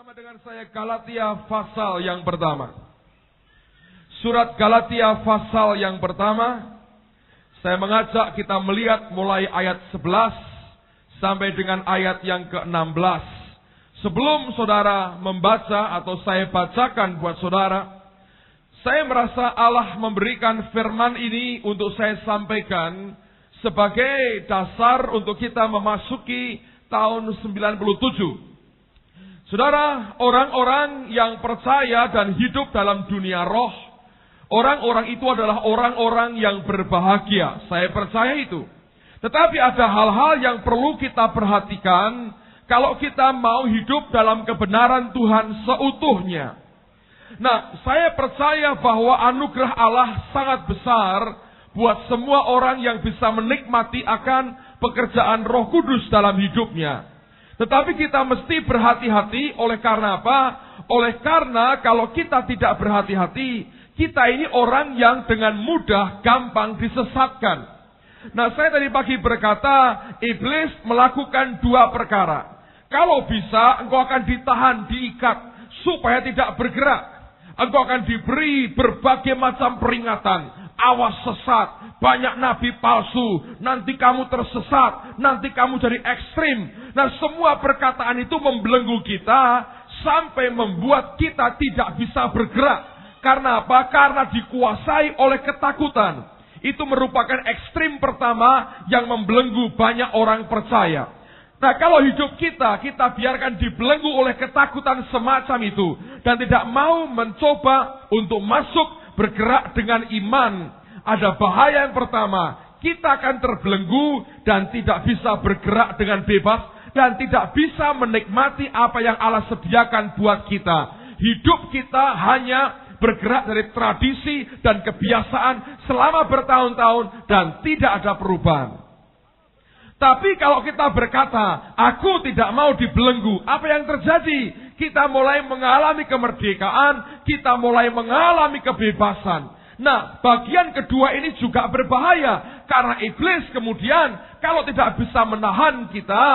Bersama dengan saya Galatia pasal yang pertama. Surat Galatia pasal yang pertama. Saya mengajak kita melihat mulai ayat 11 sampai dengan ayat yang ke-16. Sebelum saudara membaca atau saya bacakan buat saudara, saya merasa Allah memberikan firman ini untuk saya sampaikan sebagai dasar untuk kita memasuki tahun 97. Saudara, orang-orang yang percaya dan hidup dalam dunia roh, orang-orang itu adalah orang-orang yang berbahagia. Saya percaya itu. Tetapi ada hal-hal yang perlu kita perhatikan kalau kita mau hidup dalam kebenaran Tuhan seutuhnya. Nah, saya percaya bahwa anugerah Allah sangat besar buat semua orang yang bisa menikmati akan pekerjaan Roh Kudus dalam hidupnya. Tetapi kita mesti berhati-hati. Oleh karena apa? Oleh karena kalau kita tidak berhati-hati, kita ini orang yang dengan mudah gampang disesatkan. Nah, saya tadi pagi berkata, iblis melakukan dua perkara. Kalau bisa, engkau akan ditahan, diikat, supaya tidak bergerak. Engkau akan diberi berbagai macam peringatan. Awas sesat, banyak nabi palsu, nanti kamu tersesat, nanti kamu jadi ekstrim. Nah, semua perkataan itu membelenggu kita sampai membuat kita tidak bisa bergerak. Karena apa? Karena dikuasai oleh ketakutan. Itu merupakan ekstrim pertama yang membelenggu banyak orang percaya. Nah, kalau hidup kita biarkan dibelenggu oleh ketakutan semacam itu dan tidak mau mencoba untuk masuk bergerak dengan iman, ada bahaya yang pertama, kita akan terbelenggu dan tidak bisa bergerak dengan bebas dan tidak bisa menikmati apa yang Allah sediakan buat kita. Hidup kita hanya bergerak dari tradisi dan kebiasaan selama bertahun-tahun dan tidak ada perubahan. Tapi kalau kita berkata, aku tidak mau dibelenggu, apa yang terjadi? Kita mulai mengalami kemerdekaan, kita mulai mengalami kebebasan. Nah, bagian kedua ini juga berbahaya. Karena iblis kemudian, kalau tidak bisa menahan kita,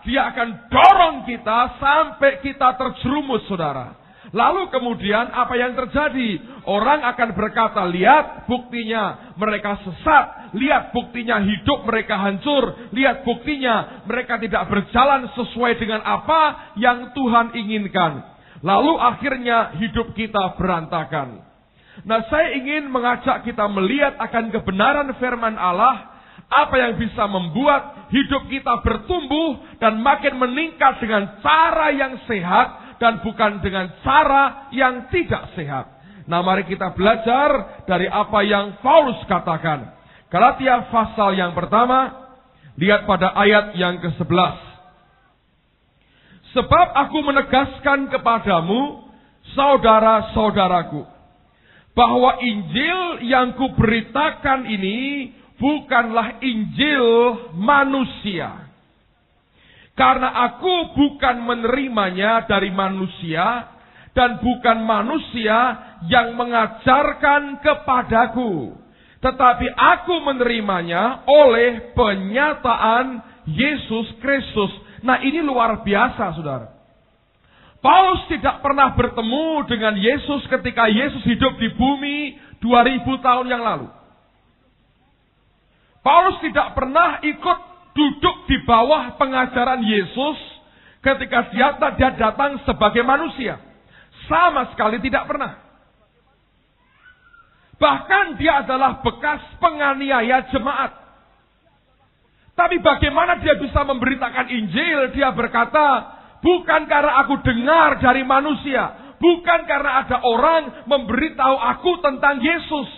dia akan dorong kita sampai kita terjerumus, saudara. Lalu kemudian apa yang terjadi? Orang akan berkata, lihat buktinya mereka sesat. Lihat buktinya hidup mereka hancur. Lihat buktinya mereka tidak berjalan sesuai dengan apa yang Tuhan inginkan. Lalu akhirnya hidup kita berantakan. Nah, saya ingin mengajak kita melihat akan kebenaran firman Allah. Apa yang bisa membuat hidup kita bertumbuh dan makin meningkat dengan cara yang sehat dan bukan dengan cara yang tidak sehat. Nah, mari kita belajar dari apa yang Paulus katakan. Galatia pasal yang pertama, lihat pada ayat yang ke-11. Sebab aku menegaskan kepadamu, saudara-saudaraku, bahwa Injil yang kuberitakan ini bukanlah Injil manusia. Karena aku bukan menerimanya dari manusia, dan bukan manusia yang mengajarkan kepadaku. Tetapi aku menerimanya oleh penyataan Yesus Kristus. Nah, ini luar biasa, saudara. Paulus tidak pernah bertemu dengan Yesus ketika Yesus hidup di bumi 2000 tahun yang lalu. Paulus tidak pernah ikut duduk di bawah pengajaran Yesus ketika dia datang sebagai manusia. Sama sekali tidak pernah. Bahkan dia adalah bekas penganiaya jemaat. Tapi bagaimana dia bisa memberitakan Injil? Dia berkata, bukan karena aku dengar dari manusia. Bukan karena ada orang memberitahu aku tentang Yesus.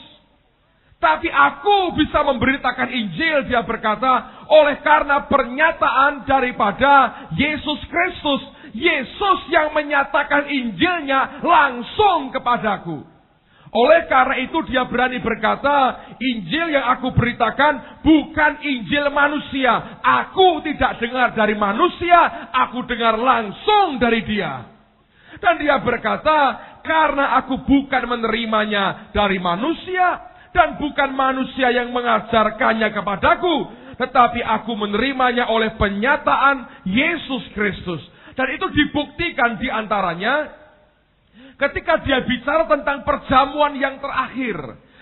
Tapi aku bisa memberitakan Injil, dia berkata, oleh karena pernyataan daripada Yesus Kristus. Yesus yang menyatakan Injilnya langsung kepadaku. Oleh karena itu dia berani berkata, Injil yang aku beritakan bukan Injil manusia. Aku tidak dengar dari manusia, aku dengar langsung dari dia. Dan dia berkata, karena aku bukan menerimanya dari manusia, dan bukan manusia yang mengajarkannya kepadaku, tetapi aku menerimanya oleh penyataan Yesus Kristus. Dan itu dibuktikan di antaranya ketika dia bicara tentang perjamuan yang terakhir.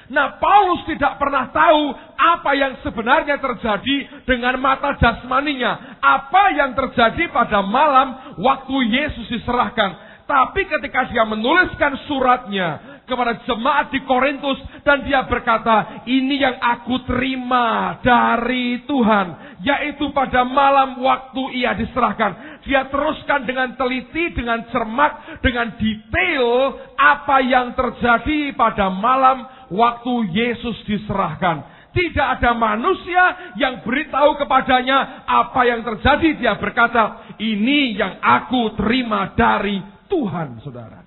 Nah, Paulus tidak pernah tahu apa yang sebenarnya terjadi dengan mata jasmaninya. Apa yang terjadi pada malam waktu Yesus diserahkan. Tapi ketika dia menuliskan suratnya kepada jemaat di Korintus dan dia berkata, ini yang aku terima dari Tuhan, yaitu pada malam waktu ia diserahkan. Dia teruskan dengan teliti, dengan cermat, dengan detail apa yang terjadi pada malam waktu Yesus diserahkan. Tidak ada manusia yang beritahu kepadanya apa yang terjadi. Dia berkata, ini yang aku terima dari Tuhan, saudara.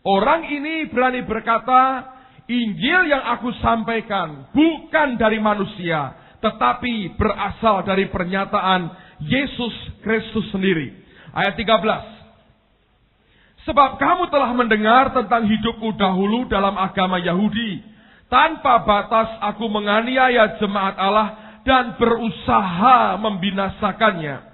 Orang ini berani berkata, Injil yang aku sampaikan bukan dari manusia, tetapi berasal dari pernyataan Yesus Kristus sendiri. Ayat 13. Sebab kamu telah mendengar tentang hidupku dahulu dalam agama Yahudi. Tanpa batas aku menganiaya jemaat Allah dan berusaha membinasakannya.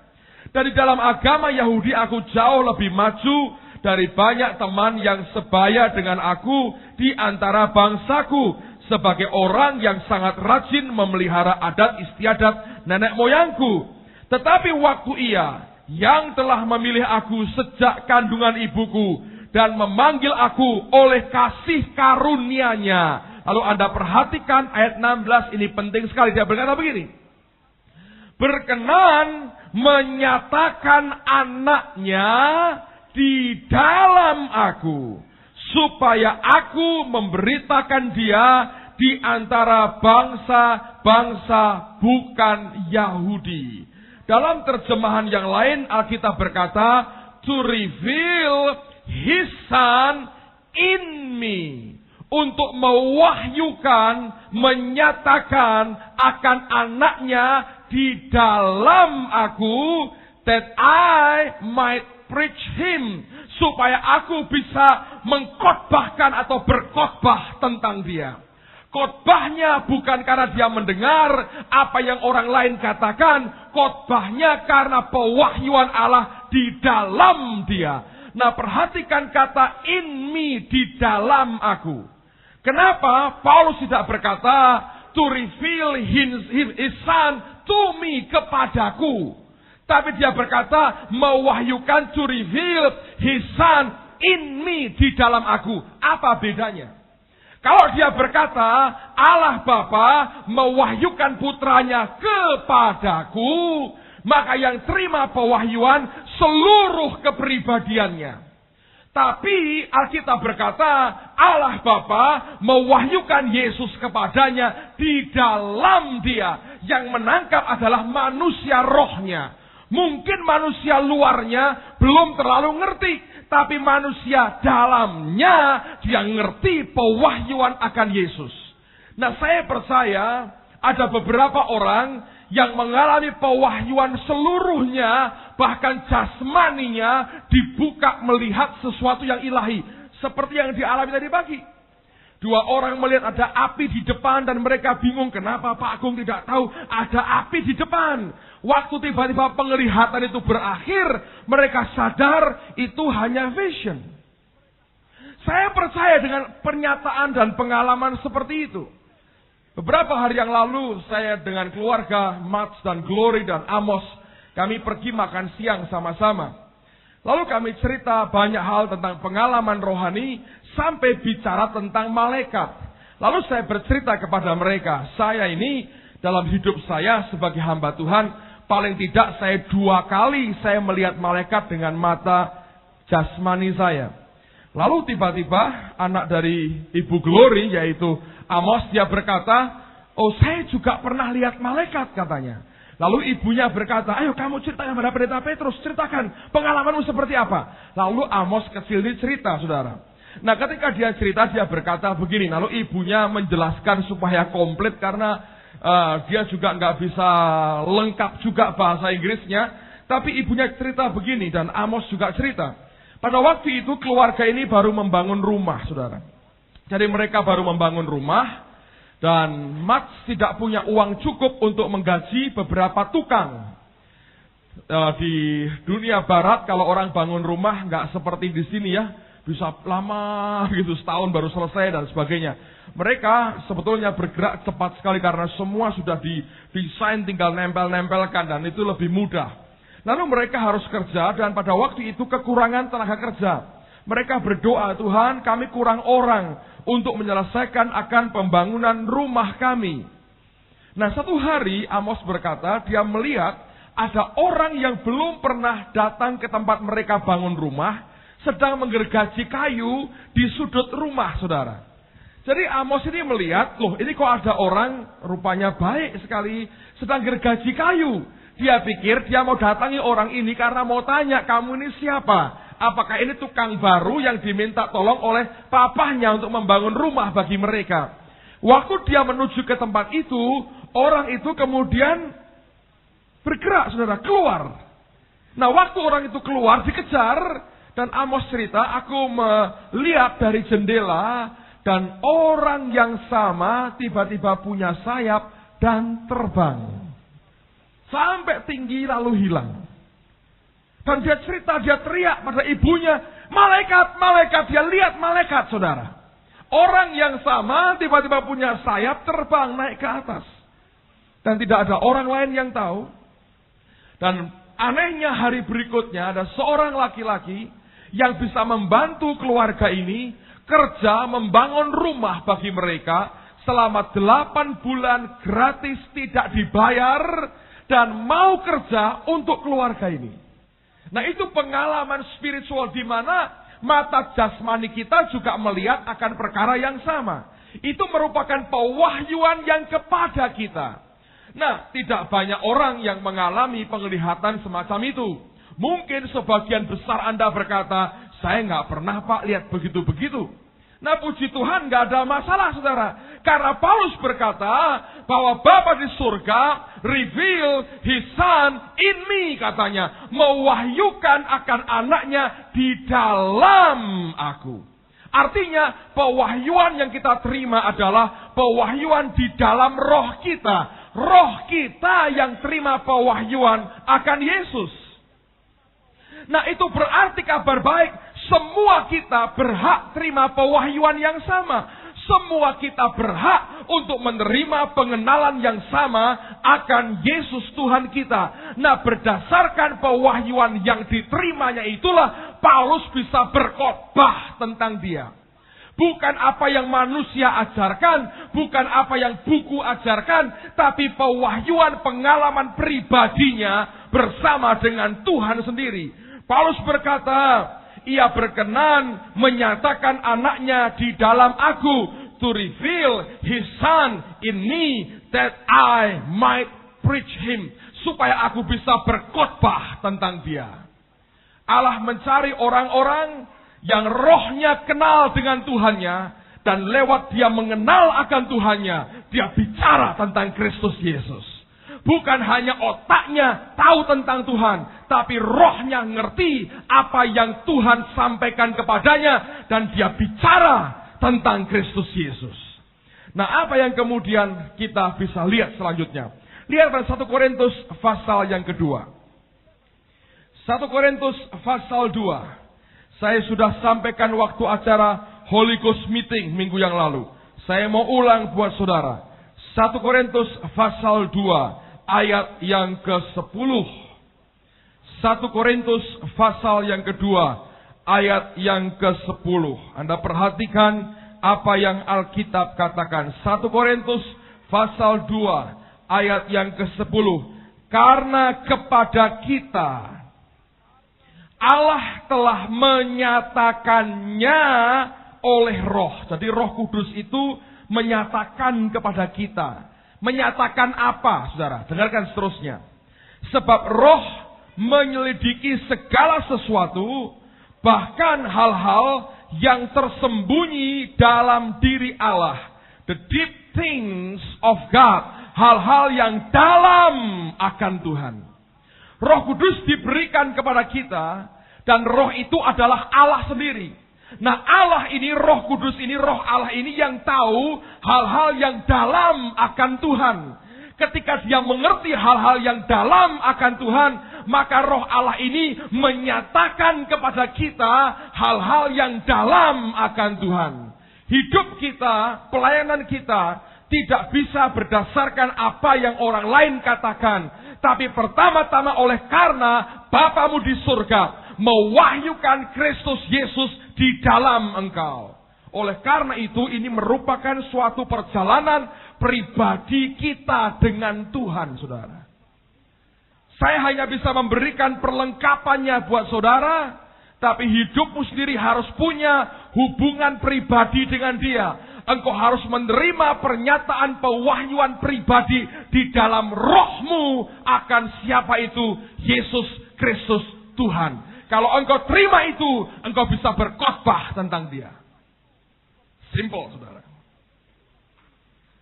Dan di dalam agama Yahudi aku jauh lebih maju dari banyak teman yang sebaya dengan aku di antara bangsaku. Sebagai orang yang sangat rajin memelihara adat istiadat nenek moyangku. Tetapi waktu ia yang telah memilih aku sejak kandungan ibuku dan memanggil aku oleh kasih karunia-Nya. Lalu Anda perhatikan ayat 16 ini penting sekali. Dia berkata begini. Berkenan menyatakan anaknya di dalam aku, supaya aku memberitakan dia di antara bangsa-bangsa bukan Yahudi. Dalam terjemahan yang lain Alkitab berkata, to reveal his son in me. Untuk mewahyukan, menyatakan akan anaknya di dalam aku, that I might preach him, supaya aku bisa mengkhotbahkan atau berkhotbah tentang dia. Khotbahnya bukan karena dia mendengar apa yang orang lain katakan, khotbahnya karena pewahyuan Allah di dalam dia. Nah, perhatikan kata in me, di dalam aku. Kenapa Paulus tidak berkata to reveal his son to me, kepadaku. Tapi dia berkata mewahyukan to reveal his son in me, di dalam aku. Apa bedanya? Kalau dia berkata Allah Bapa mewahyukan putranya kepadaku, maka yang terima pewahyuan seluruh kepribadiannya. Tapi Alkitab berkata Allah Bapa mewahyukan Yesus kepadanya di dalam dia. Yang menangkap adalah manusia rohnya. Mungkin manusia luarnya belum terlalu ngerti. Tapi manusia dalamnya dia ngerti pewahyuan akan Yesus. Nah, saya percaya ada beberapa orang yang mengalami pewahyuan seluruhnya, bahkan jasmaninya dibuka melihat sesuatu yang ilahi. Seperti yang dialami tadi pagi. Dua orang melihat ada api di depan dan mereka bingung kenapa Pak Agung tidak tahu ada api di depan. Waktu tiba-tiba penglihatan itu berakhir, mereka sadar itu hanya vision. Saya percaya dengan pernyataan dan pengalaman seperti itu. Beberapa hari yang lalu saya dengan keluarga Mats dan Glory dan Amos, kami pergi makan siang sama-sama. Lalu kami cerita banyak hal tentang pengalaman rohani sampai bicara tentang malaikat. Lalu saya bercerita kepada mereka, saya ini dalam hidup saya sebagai hamba Tuhan, paling tidak saya 2 kali saya melihat malaikat dengan mata jasmani saya. Lalu tiba-tiba anak dari Ibu Glory yaitu Amos, dia berkata, oh saya juga pernah lihat malaikat katanya. Lalu ibunya berkata, ayo kamu ceritakan kepada Pendeta Petrus, ceritakan pengalamanmu seperti apa. Lalu Amos kecil ini cerita, saudara. Nah ketika dia cerita, dia berkata begini. Lalu ibunya menjelaskan supaya komplit karena dia juga nggak bisa lengkap juga bahasa Inggrisnya. Tapi ibunya cerita begini dan Amos juga cerita. Pada waktu itu keluarga ini baru membangun rumah, saudara. Jadi mereka baru membangun rumah dan Mats tidak punya uang cukup untuk menggaji beberapa tukang. Di dunia barat kalau orang bangun rumah nggak seperti di sini ya, bisa lama gitu, setahun baru selesai dan sebagainya. Mereka sebetulnya bergerak cepat sekali karena semua sudah didesain, tinggal nempel-nempelkan dan itu lebih mudah. Lalu mereka harus kerja dan pada waktu itu kekurangan tenaga kerja. Mereka berdoa, Tuhan kami kurang orang untuk menyelesaikan akan pembangunan rumah kami. Nah satu hari Amos berkata, dia melihat ada orang yang belum pernah datang ke tempat mereka bangun rumah, sedang menggergaji kayu di sudut rumah, saudara. Jadi Amos ini melihat, loh ini kok ada orang rupanya baik sekali sedang gergaji kayu. Dia pikir dia mau datangi orang ini karena mau tanya, kamu ini siapa? Apakah ini tukang baru yang diminta tolong oleh papahnya untuk membangun rumah bagi mereka? Waktu dia menuju ke tempat itu, orang itu kemudian bergerak, saudara, keluar. Nah waktu orang itu keluar dikejar, dan Amos cerita, aku melihat dari jendela dan orang yang sama tiba-tiba punya sayap dan terbang. Sampai tinggi lalu hilang. Dan dia cerita, dia teriak pada ibunya, malaikat, malaikat, dia lihat malaikat, saudara. Orang yang sama tiba-tiba punya sayap terbang naik ke atas. Dan tidak ada orang lain yang tahu. Dan anehnya hari berikutnya ada seorang laki-laki yang bisa membantu keluarga ini kerja membangun rumah bagi mereka selama 8 bulan gratis tidak dibayar dan mau kerja untuk keluarga ini. Nah itu pengalaman spiritual di mana mata jasmani kita juga melihat akan perkara yang sama. Itu merupakan pewahyuan yang kepada kita. Nah tidak banyak orang yang mengalami penglihatan semacam itu. Mungkin sebagian besar Anda berkata, saya nggak pernah Pak lihat begitu-begitu. Nah puji Tuhan nggak ada masalah saudara. Karena Paulus berkata bahwa Bapa di surga reveal His Son in me katanya. Mewahyukan akan anaknya di dalam aku. Artinya pewahyuan yang kita terima adalah pewahyuan di dalam roh kita. Roh kita yang terima pewahyuan akan Yesus. Nah itu berarti kabar baik. Semua kita berhak terima pewahyuan yang sama. Semua kita berhak untuk menerima pengenalan yang sama akan Yesus Tuhan kita. Nah berdasarkan pewahyuan yang diterimanya itulah Paulus bisa berkhotbah tentang dia. Bukan apa yang manusia ajarkan, bukan apa yang buku ajarkan, tapi pewahyuan pengalaman pribadinya bersama dengan Tuhan sendiri. Paulus berkata, ia berkenan menyatakan anaknya di dalam aku, to reveal His Son in me, that I might preach Him, supaya aku bisa berkhotbah tentang dia. Allah mencari orang-orang yang rohnya kenal dengan Tuhannya, dan lewat dia mengenal akan Tuhannya, dia bicara tentang Kristus Yesus. Bukan hanya otaknya tahu tentang Tuhan, tapi rohnya ngerti apa yang Tuhan sampaikan kepadanya, dan dia bicara tentang Kristus Yesus. Nah apa yang kemudian kita bisa lihat selanjutnya? Lihat pada 1 Korintus pasal yang kedua. 1 Korintus pasal 2. Saya sudah sampaikan waktu acara Holy Ghost Meeting minggu yang lalu. Saya mau ulang buat saudara. 1 Korintus pasal 2. Ayat yang ke-10. 1 Korintus pasal yang kedua. Ayat yang ke-10. Anda perhatikan apa yang Alkitab katakan. 1 Korintus pasal 2. Ayat yang ke-10. Karena kepada kita Allah telah menyatakannya oleh roh. Jadi roh kudus itu menyatakan kepada kita. Menyatakan apa, saudara? Dengarkan seterusnya. Sebab roh menyelidiki segala sesuatu, bahkan hal-hal yang tersembunyi dalam diri Allah. The deep things of God. Hal-hal yang dalam akan Tuhan. Roh Kudus diberikan kepada kita, dan roh itu adalah Allah sendiri. Nah Allah ini, roh kudus ini, roh Allah ini yang tahu hal-hal yang dalam akan Tuhan. Ketika dia mengerti hal-hal yang dalam akan Tuhan, maka Roh Allah ini menyatakan kepada kita hal-hal yang dalam akan Tuhan. Hidup kita, pelayanan kita tidak bisa berdasarkan apa yang orang lain katakan, tapi pertama-tama oleh karena Bapamu di surga mewahyukan Kristus Yesus di dalam engkau. Oleh karena itu ini merupakan suatu perjalanan pribadi kita dengan Tuhan, saudara. Saya hanya bisa memberikan perlengkapannya buat saudara, tapi hidupmu sendiri harus punya hubungan pribadi dengan Dia. Engkau harus menerima pernyataan pewahyuan pribadi di dalam rohmu akan siapa itu Yesus Kristus Tuhan. Kalau engkau terima itu, engkau bisa berkhotbah tentang Dia. Simple, saudara.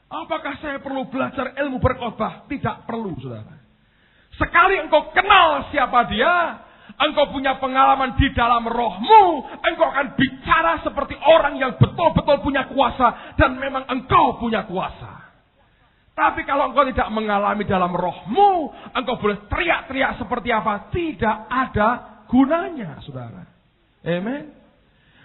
Apakah saya perlu belajar ilmu berkhotbah? Tidak perlu, saudara. Sekali engkau kenal siapa Dia, engkau punya pengalaman di dalam rohmu, engkau akan bicara seperti orang yang betul-betul punya kuasa, dan memang engkau punya kuasa. Tapi kalau engkau tidak mengalami dalam rohmu, engkau boleh teriak-teriak seperti apa, tidak ada gunanya, saudara. Amen.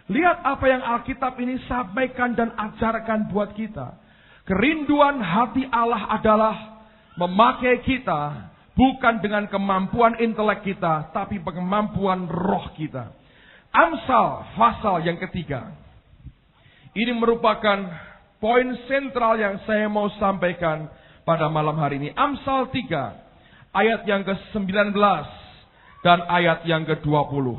Lihat apa yang Alkitab ini sampaikan dan ajarkan buat kita. Kerinduan hati Allah adalah memakai kita bukan dengan kemampuan intelek kita, tapi kemampuan roh kita. Amsal pasal yang ketiga. Ini merupakan poin sentral yang saya mau sampaikan pada malam hari ini. Amsal 3, ayat yang ke-19 dan ayat yang ke-20.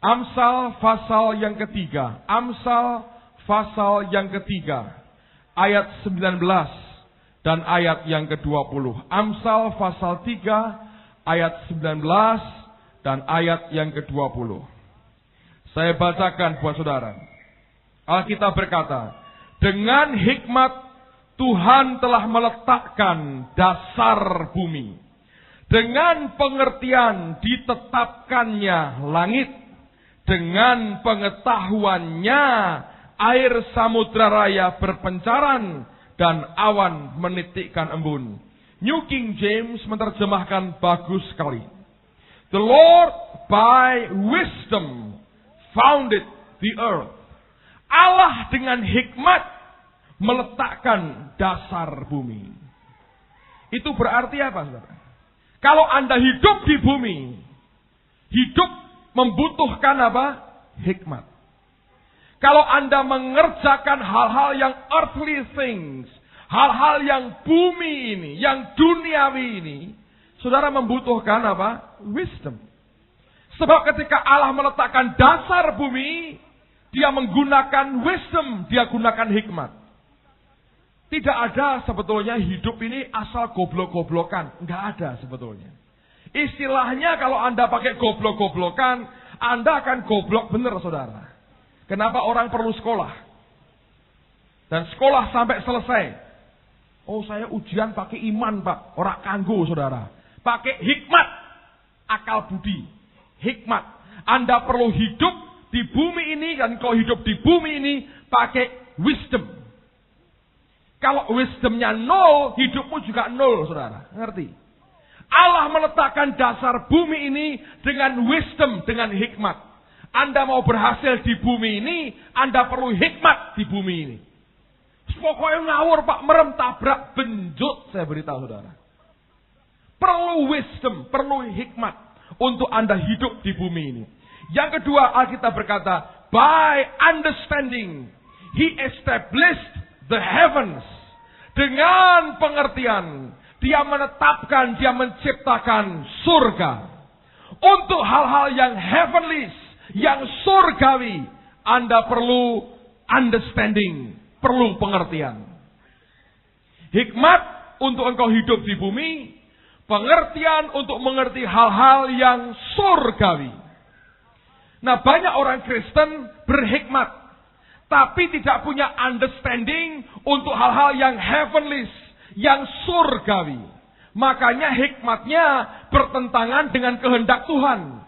Amsal pasal yang ketiga. Amsal pasal yang ketiga. Ayat 19 dan ayat yang ke-20. Amsal pasal 3 ayat 19 dan ayat yang ke-20. Saya bacakan buat saudara. Alkitab berkata, dengan hikmat Tuhan telah meletakkan dasar bumi. Dengan pengertian ditetapkannya langit. Dengan pengetahuannya air samudra raya berpencaran dan awan menitikkan embun. New King James menerjemahkan bagus sekali. The Lord by wisdom founded the earth. Allah dengan hikmat meletakkan dasar bumi. Itu berarti apa, saudara? Kalau Anda hidup di bumi, hidup membutuhkan apa? Hikmat. Kalau Anda mengerjakan hal-hal yang earthly things, hal-hal yang bumi ini, yang duniawi ini, saudara membutuhkan apa? Wisdom. Sebab ketika Allah meletakkan dasar bumi, Dia menggunakan wisdom, Dia gunakan hikmat. Tidak ada sebetulnya hidup ini asal goblok-goblokan. Enggak ada sebetulnya. Istilahnya kalau Anda pakai goblok-goblokan, Anda akan goblok benar, saudara. Kenapa orang perlu sekolah? Dan sekolah sampai selesai. Oh, saya ujian pakai iman, Pak. Orang kanggo, saudara. Pakai hikmat. Akal budi. Hikmat. Anda perlu hidup di bumi ini, dan kalau hidup di bumi ini, pakai wisdom. Kalau wisdomnya nol, hidupmu juga nol, saudara. Ngerti? Allah meletakkan dasar bumi ini dengan wisdom, dengan hikmat. Anda mau berhasil di bumi ini, Anda perlu hikmat di bumi ini. Pokoknya ngawur, Pak, merem, tabrak, benjut, saya beritahu saudara. Perlu wisdom, perlu hikmat untuk Anda hidup di bumi ini. Yang kedua, Alkitab berkata, by understanding, He established the heavens. Dengan pengertian, Dia menetapkan, Dia menciptakan surga. Untuk hal-hal yang heavenly, yang surgawi, Anda perlu understanding, perlu pengertian. Hikmat untuk engkau hidup di bumi, pengertian untuk mengerti hal-hal yang surgawi. Nah, banyak orang Kristen berhikmat, tapi tidak punya understanding untuk hal-hal yang heavenly, yang surgawi. Makanya hikmatnya bertentangan dengan kehendak Tuhan.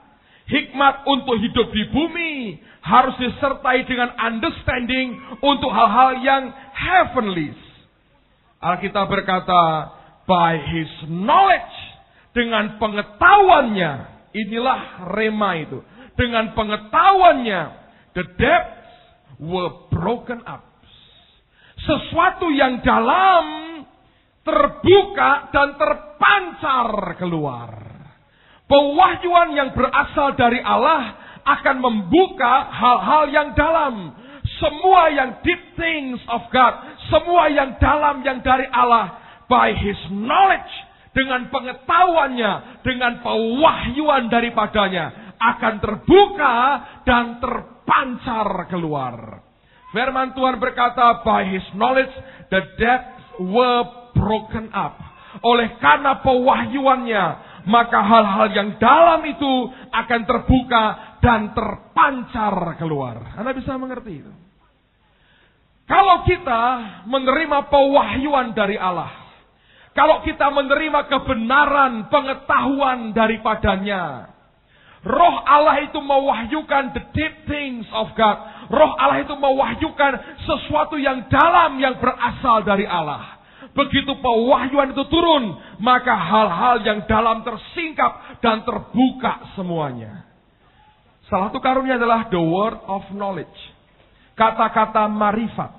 Hikmat untuk hidup di bumi harus disertai dengan understanding untuk hal-hal yang heavenly. Alkitab berkata, by His knowledge, Dengan pengetahuannya, inilah rema itu. Dengan pengetahuannya, the depths were broken up. Sesuatu yang dalam terbuka dan terpancar keluar. Pewahyuan yang berasal dari Allah akan membuka hal-hal yang dalam. Semua yang deep things of God, semua yang dalam yang dari Allah, by His knowledge, dengan pengetahuannya, dengan pewahyuan daripadanya, akan terbuka dan terpancar keluar. Firman Tuhan berkata, by His knowledge, the depths were broken up. Oleh karena pewahyuannya, maka hal-hal yang dalam itu akan terbuka dan terpancar keluar. Anda bisa mengerti itu. Kalau kita menerima pewahyuan dari Allah, kalau kita menerima kebenaran, pengetahuan daripadanya, Roh Allah itu mewahyukan the deep things of God. Roh Allah itu mewahyukan sesuatu yang dalam yang berasal dari Allah. Begitu pewahyuan itu turun, maka hal-hal yang dalam tersingkap dan terbuka semuanya. Salah satu karunia adalah the word of knowledge. Kata-kata marifat.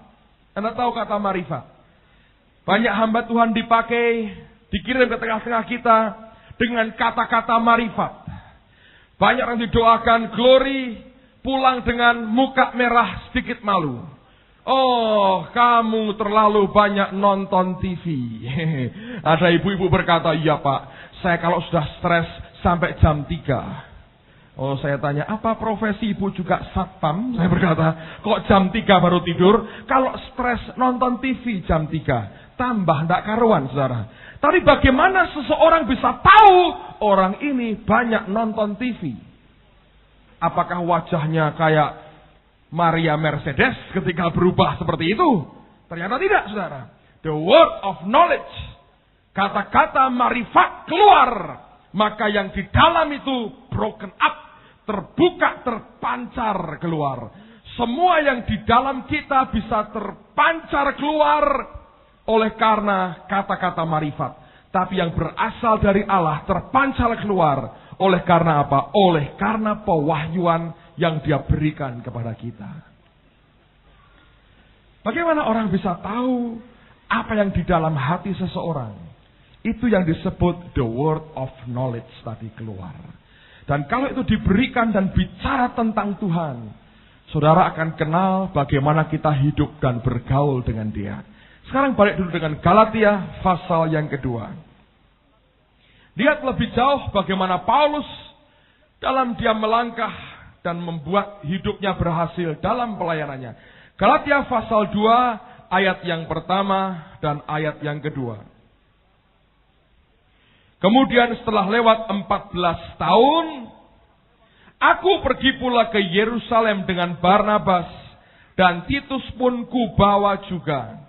Anda tahu kata marifat? Banyak hamba Tuhan dipakai, dikirim ke tengah-tengah kita dengan kata-kata marifat. Banyak yang didoakan glory, pulang dengan muka merah sedikit malu. Oh, kamu terlalu banyak nonton TV. Ada ibu-ibu berkata, iya Pak, saya kalau sudah stres sampai jam 3. Oh, saya tanya, apa profesi ibu juga satpam? Saya berkata, kok jam 3 baru tidur? Kalau stres nonton TV jam 3. Tambah tidak karuan, saudara. Tapi bagaimana seseorang bisa tahu orang ini banyak nonton TV? Apakah wajahnya kayak Maria Mercedes ketika berubah seperti itu? Ternyata tidak, saudara. The word of knowledge. Kata-kata marifat keluar. Maka yang di dalam itu broken up. Terbuka, terpancar keluar. Semua yang di dalam kita bisa terpancar keluar oleh karena kata-kata marifat. Tapi yang berasal dari Allah terpancar keluar. Oleh karena apa? Oleh karena pewahyuan yang Dia berikan kepada kita. Bagaimana orang bisa tahu apa yang di dalam hati seseorang? Itu yang disebut the word of knowledge tadi keluar. Dan kalau itu diberikan dan bicara tentang Tuhan, saudara akan kenal bagaimana kita hidup dan bergaul dengan Dia. Sekarang balik dulu dengan Galatia pasal yang kedua. Lihat lebih jauh bagaimana Paulus dalam dia melangkah dan membuat hidupnya berhasil dalam pelayanannya. Galatia pasal 2 ayat yang pertama dan ayat yang kedua. Kemudian setelah lewat 14 tahun, aku pergi pula ke Yerusalem dengan Barnabas dan Titus pun kubawa juga.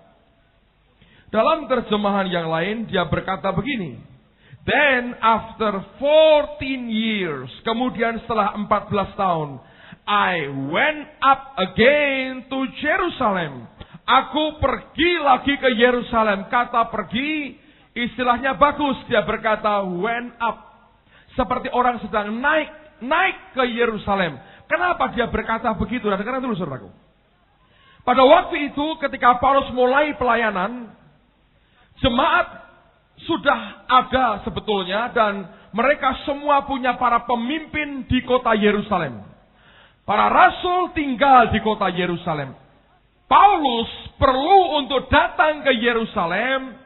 Dalam terjemahan yang lain dia berkata begini. Then after 14 years, kemudian setelah 14 tahun, I went up again to Jerusalem. Aku pergi lagi ke Yerusalem. Kata pergi, istilahnya bagus. Dia berkata went up. Seperti orang sedang naik ke Yerusalem. Kenapa dia berkata begitu? Dan dengarkan dulu saudaraku. Pada waktu itu ketika Paulus mulai pelayanan, jemaat sudah ada sebetulnya dan mereka semua punya para pemimpin di kota Yerusalem. Para rasul tinggal di kota Yerusalem. Paulus perlu untuk datang ke Yerusalem,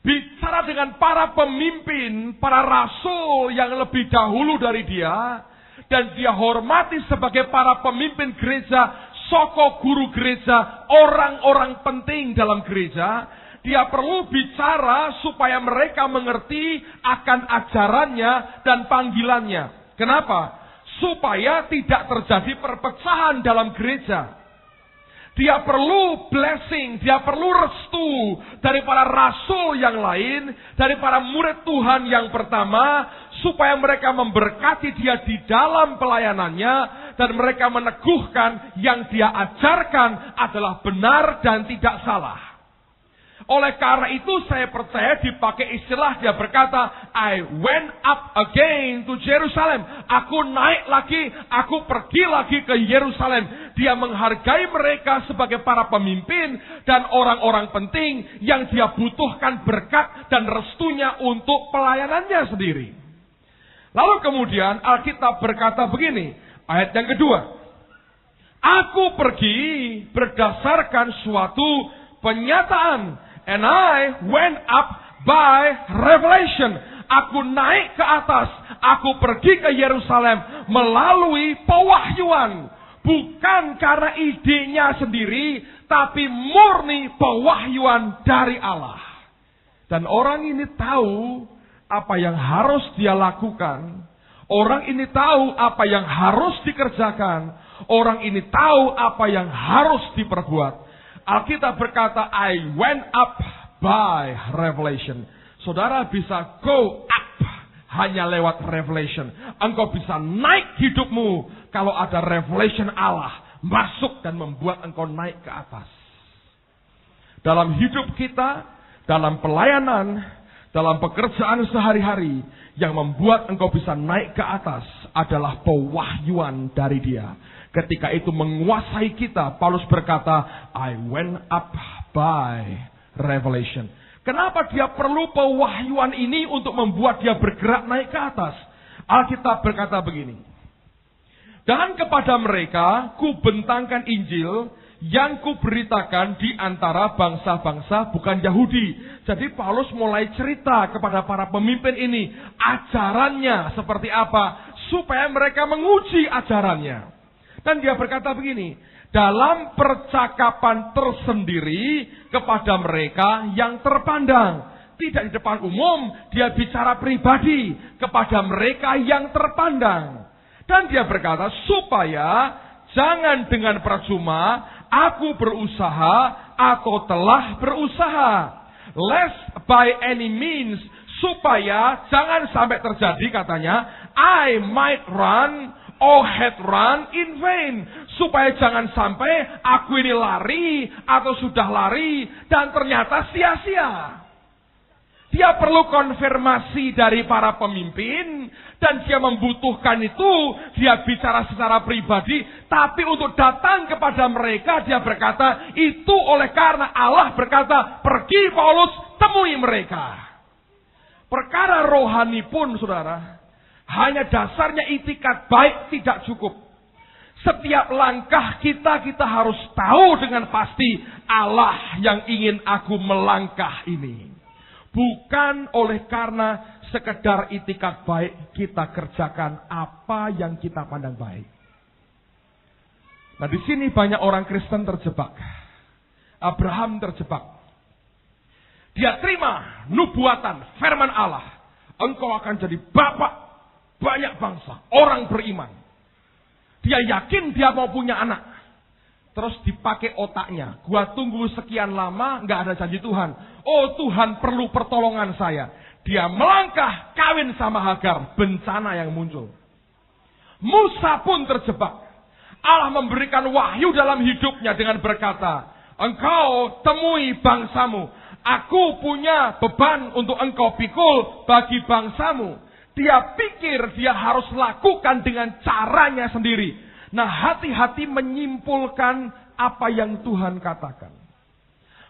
bicara dengan para pemimpin, para rasul yang lebih dahulu dari dia, dan dia hormati sebagai para pemimpin gereja, soko guru gereja, orang-orang penting dalam gereja. Dia perlu bicara supaya mereka mengerti akan ajarannya dan panggilannya. Kenapa? Supaya tidak terjadi perpecahan dalam gereja. Dia perlu blessing, dia perlu restu dari para rasul yang lain, dari para murid Tuhan yang pertama, supaya mereka memberkati dia di dalam pelayanannya, dan mereka meneguhkan yang dia ajarkan adalah benar dan tidak salah. Oleh karena itu saya percaya dipakai istilah, dia berkata, I went up again to Jerusalem. Aku naik lagi, aku pergi lagi ke Yerusalem. Dia menghargai mereka sebagai para pemimpin dan orang-orang penting yang dia butuhkan berkat dan restunya untuk pelayanannya sendiri. Lalu kemudian Alkitab berkata begini, ayat yang kedua. Aku pergi berdasarkan suatu penyataan. And I went up by revelation. Aku naik ke atas. Aku pergi ke Yerusalem melalui pewahyuan. Bukan karena idenya sendiri, tapi murni pewahyuan dari Allah. Dan orang ini tahu apa yang harus dia lakukan. Orang ini tahu apa yang harus dikerjakan. Orang ini tahu apa yang harus diperbuat. Alkitab berkata, I went up by revelation. Saudara bisa go up hanya lewat revelation. Engkau bisa naik hidupmu kalau ada revelation Allah masuk dan membuat engkau naik ke atas. Dalam hidup kita, dalam pelayanan, dalam pekerjaan sehari-hari, yang membuat engkau bisa naik ke atas adalah pewahyuan dari Dia. Ketika itu menguasai kita, Paulus berkata, I went up by revelation. Kenapa dia perlu pewahyuan ini untuk membuat dia bergerak naik ke atas? Alkitab berkata begini. Dan kepada mereka ku bentangkan Injil yang ku beritakan di antara bangsa-bangsa bukan Yahudi. Jadi Paulus mulai cerita kepada para pemimpin ini ajarannya seperti apa supaya mereka menguji ajarannya. Dan dia berkata begini, dalam percakapan tersendiri kepada mereka yang terpandang. Tidak di depan umum, dia bicara pribadi kepada mereka yang terpandang. Dan dia berkata, supaya jangan dengan percuma aku berusaha atau telah berusaha. Lest by any means, supaya jangan sampai terjadi katanya, I might run or had run in vain. Supaya jangan sampai aku ini lari atau sudah lari dan ternyata sia-sia. Dia perlu konfirmasi dari para pemimpin dan dia membutuhkan itu. Dia bicara secara pribadi, tapi untuk datang kepada mereka dia berkata, itu oleh karena Allah berkata, pergi Paulus, temui mereka. Perkara rohani pun saudara, hanya dasarnya itikat baik tidak cukup. Setiap langkah kita harus tahu dengan pasti Allah yang ingin aku melangkah ini. Bukan oleh karena sekedar itikat baik kita kerjakan apa yang kita pandang baik. Nah di sini banyak orang Kristen terjebak. Abraham terjebak. Dia terima nubuatan firman Allah. Engkau akan jadi bapak banyak bangsa, orang beriman. Dia yakin dia mau punya anak. Terus dipakai otaknya. Gua tunggu sekian lama, nggak ada janji Tuhan. Oh Tuhan perlu pertolongan saya. Dia melangkah kawin sama Hagar. Bencana yang muncul. Musa pun terjebak. Allah memberikan wahyu dalam hidupnya dengan berkata, engkau temui bangsamu. Aku punya beban untuk engkau pikul bagi bangsamu. Dia pikir dia harus lakukan dengan caranya sendiri. Nah, hati-hati menyimpulkan apa yang Tuhan katakan.